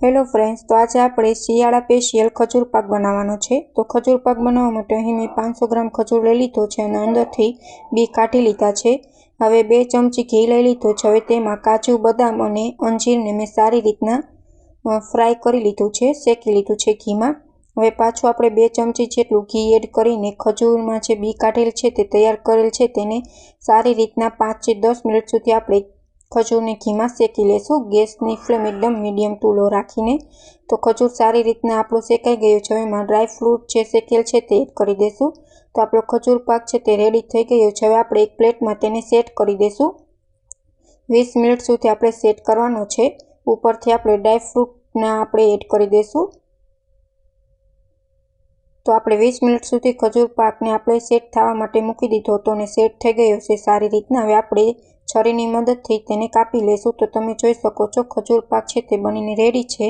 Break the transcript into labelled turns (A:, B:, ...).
A: Hello friends, તો આજે આપણે શિયાળા સ્પેશિયલ ખજૂર પાક બનાવવાનો છે। તો ખજૂર પાક બનાવવા માટે અહીં મેં 500 ગ્રામ ખજૂર લઈ લીધો છે અને અંદરથી બી કાઢી લીધા છે। હવે 2 ચમચી ઘી લઈ લીધો છે। હવે તેમાં કાજુ, બદામ અને અંજીરને મેં સારી રીતના ફ્રાય કરી લીધું છે, શેકી લીધું છે ઘીમાં। હવે પાછું આપણે 2 ચમચી જેટલું ઘી એડ કરીને ખજૂરમાં જે બી કાઢેલ છે તે તૈયાર કરેલ છે તેને સારી રીતના 5 થી 10 મિનિટ સુધી આપણે ખજૂરને ઘીમાં શેકી લેશું। ગેસની ફ્લેમ એકદમ મીડિયમ ટુ લો રાખીને। તો ખજૂર સારી રીતના આપણું શેકાઈ ગયું છે। હવે એમાં ડ્રાય ફ્રૂટ જે શેકેલ છે તે એડ કરી દેશું। તો આપણો ખજૂર પાક છે તે રેડી થઈ ગયો છે। હવે આપણે એક પ્લેટમાં તેને સેટ કરી દેશું। 20 મિનિટ સુધી આપણે સેટ કરવાનો છે। ઉપરથી આપણે ડ્રાય ફ્રૂટના આપણે એડ કરી દેશું। તો આપણે 20 મિનિટ સુધી ખજૂર પાકને આપણે સેટ થવા માટે મૂકી દીધો હતો અને સેટ થઈ ગયો છે સારી રીતના। હવે આપણે છરીની મદદથી તેને કાપી લેશું। તો તમે જોઈ શકો છો ખજૂર પાક છે તે બનીને રેડી છે।